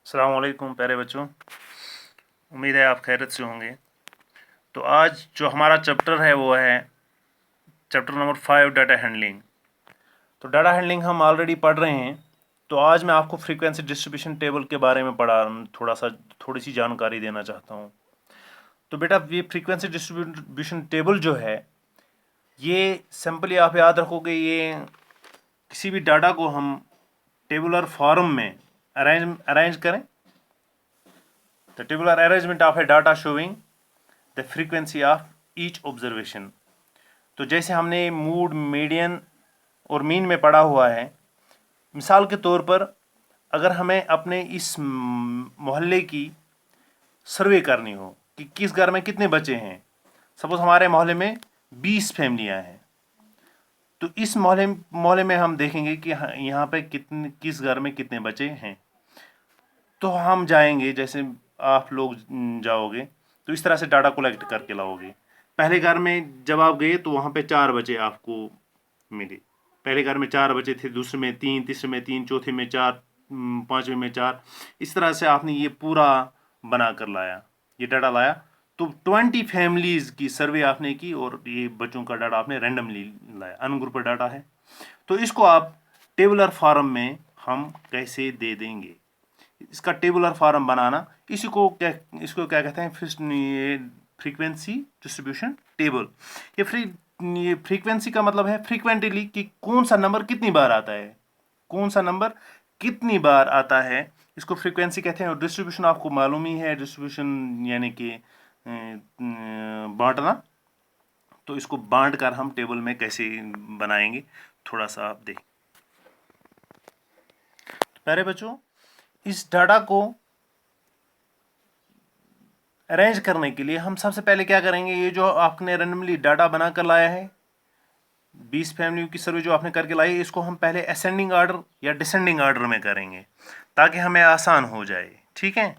अस्सलाम वालेकुम प्यारे बच्चों। उम्मीद है आप खैरियत से होंगे। तो आज जो हमारा चैप्टर है वो है चैप्टर नंबर 5, डाटा हैंडलिंग। तो डाटा हैंडलिंग हम ऑलरेडी पढ़ रहे हैं। तो आज मैं आपको फ्रीक्वेंसी डिस्ट्रीब्यूशन टेबल के बारे में थोड़ी सी जानकारी देना चाहता हूँ। तो बेटा, ये फ्रीक्वेंसी डिस्ट्रीब्यूशन टेबल जो है, ये सिंपली आप याद रखोगे, ये किसी भी डाटा को हम टेबुलर फॉर्म में अरेंज करें। The tabular arrangement of a data showing the frequency of each observation। तो जैसे हमने मूड, मीडियन और मीन में पढ़ा हुआ है, मिसाल के तौर पर अगर हमें अपने इस मोहल्ले की सर्वे करनी हो कि किस घर में कितने बच्चे हैं। सपोज हमारे मोहल्ले में 20 फैमिलियां हैं। तो इस मोहल्ले में हम देखेंगे कि यहाँ पे किस घर में कितने बच्चे हैं। तो हम जाएंगे, जैसे आप लोग जाओगे तो इस तरह से डाटा कलेक्ट करके लाओगे। पहले घर में जब आप गए तो वहाँ पे 4 बच्चे आपको मिले। पहले घर में 4 बच्चे थे, दूसरे में 3, तीसरे में 3, चौथे में 4, पाँचवें में 4। इस तरह से आपने ये पूरा बना कर लाया, ये डाटा लाया। तो 20 फैमिलीज की सर्वे आपने की और ये बच्चों का डाटा आपने रैंडमली लाया, अनग्रुप डाटा है। तो इसको आप टेबुलर फॉर्म में हम कैसे दे देंगे, इसका टेबुलर फॉर्म बनाना, इसको क्या कहते हैं, ये फ्रीक्वेंसी डिस्ट्रीब्यूशन टेबल। ये फ्रीक्वेंसी का मतलब है फ्रीक्वेंटली, कि कौन सा नंबर कितनी बार आता है, कौन सा नंबर कितनी बार आता है, इसको फ्रीक्वेंसी कहते हैं। और डिस्ट्रीब्यूशन आपको मालूम ही है, डिस्ट्रीब्यूशन यानी कि बांटना। तो इसको बांट कर हम टेबल में कैसे बनाएंगे, थोड़ा सा आप देखें। प्यारे बच्चों, इस डाटा को अरेंज करने के लिए हम सबसे पहले क्या करेंगे, ये जो आपने रैंडमली डाटा बना कर लाया है, 20 फैमिलियों की सर्वे जो आपने करके लाई है, इसको हम पहले असेंडिंग ऑर्डर या डिसेंडिंग ऑर्डर में करेंगे ताकि हमें आसान हो जाए। ठीक है,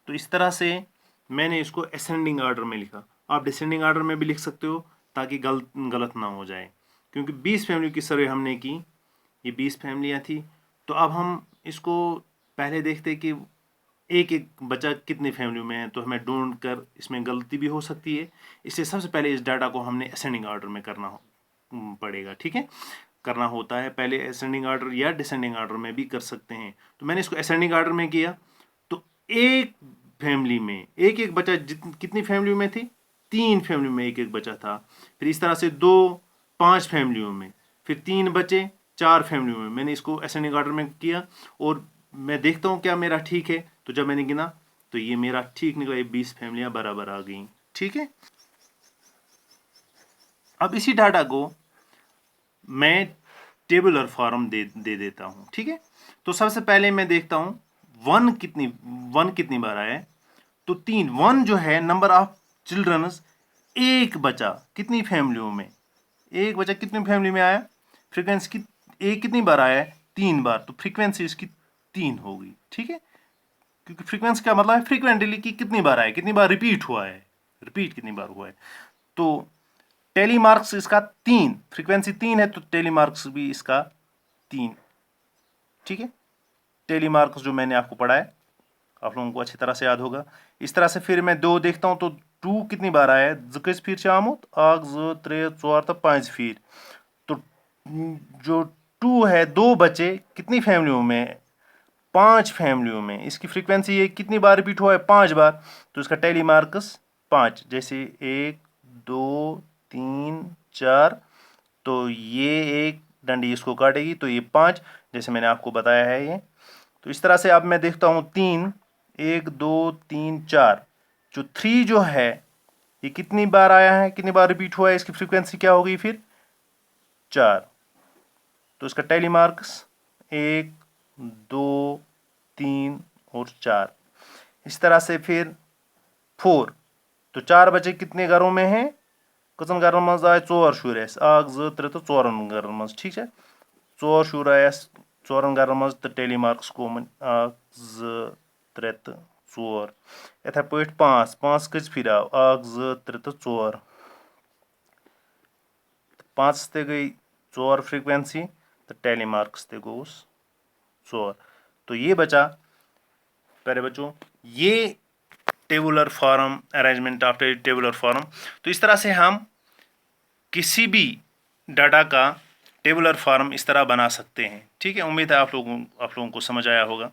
तो इस तरह से मैंने इसको असेंडिंग ऑर्डर में लिखा। आप डिसेंडिंग ऑर्डर में भी लिख सकते हो ताकि गलत ना हो जाए, क्योंकि 20 फैमिलियों की सर्वे हमने की, ये 20 फैमिलियाँ थी। तो अब हम इसको पहले देखते कि एक एक बच्चा कितनी फैमिली में है, तो हमें ढूंढ कर इसमें गलती भी हो सकती है। इसलिए सबसे पहले इस डाटा को हमने असेंडिंग ऑर्डर में करना पड़ेगा। ठीक है, करना होता है पहले असेंडिंग ऑर्डर या डिसेंडिंग ऑर्डर में भी कर सकते हैं। तो मैंने इसको असेंडिंग ऑर्डर में किया। तो एक फैमिली में एक एक बच्चा, कितनी फैमिली में थी, 3 फैमिली में एक एक बच्चा था। फिर इस तरह से 2, 5 फैमिलियों में, फिर 3 बच्चे 4 फैमिलियों में। मैंने इसको असेंडिंग ऑर्डर में किया और मैं देखता हूँ क्या मेरा ठीक है। तो जब मैंने गिना तो ये मेरा ठीक निकला, ये 20 फैमिलियां बराबर आ गई। ठीक है, अब इसी डाटा को मैं टेबुलर फॉर्म दे देता हूँ। ठीक है, तो सबसे पहले मैं देखता हूँ वन कितनी बार आया है। तो 3, 1 जो है नंबर ऑफ चिल्ड्रंस, एक बच्चा कितनी फैमिलियों में, एक बच्चा कितनी फैमिली में आया, फ्रीक्वेंसी एक कितनी बार आया है, 3 बार। तो फ्रीक्वेंसी इसकी 3 होगी। ठीक है, क्योंकि फ्रीक्वेंसी का मतलब है फ्रीक्वेंटली कि कितनी बार आया, कितनी बार रिपीट हुआ है, रिपीट कितनी बार हुआ है। तो टेली मार्क्स इसका 3, फ्रीक्वेंसी 3 है तो टेली मार्क्स भी इसका 3। ठीक है, टेली मार्क्स जो मैंने आपको पढ़ाया आप लोगों को अच्छी तरह से याद होगा। इस तरह से फिर मैं 2 देखता हूँ तो 2 कितनी बार आया है, 2 फिर से आमुत 1 2 3 4 तो 5 फिर। तो जो 2 है, 2 बचे कितनी फैमिलियों में, 5 फैमिलियों में। इसकी फ्रीक्वेंसी ये कितनी बार रिपीट हुआ है, 5 बार। तो इसका टेली मार्क्स 5। जैसे 1 2 3 4, तो ये एक डंडी इसको काटेगी तो ये 5, जैसे मैंने आपको बताया है ये। तो इस तरह से अब मैं देखता हूँ 3, 1 2 3 4। जो 3 जो है ये कितनी बार आया है, कितनी बार रिपीट हुआ है, इसकी फ्रीक्वेंसी क्या होगी फिर, 4। तो इसका टेली मार्क्स 1 2 3 और 4। इस तरह से फिर 4, तो 4 बचे कितने घरों में हैं, कतन घरन मज आए 4 शुर 1 2 3 तो 4 घरन मज। ठीक है, 4 शुर आए 4 घरन मज तो टेली मार्क्स गोमन 1 2 3 तो 4। इथे पे 5 5 कज फिर आव 1 2 3 तो 4, 5 ते गई 4 फ्रीक्वेंसी तो टेली मार्क्स ते गोस 4। तो ये बचा प्यारे बच्चों, ये tabular form, arrangement of tabular form. तो इस तरह से हम किसी भी डाटा का टेबुलर फॉर्म इस तरह बना सकते हैं। ठीक है, उम्मीद है आप लोगों को समझ आया होगा।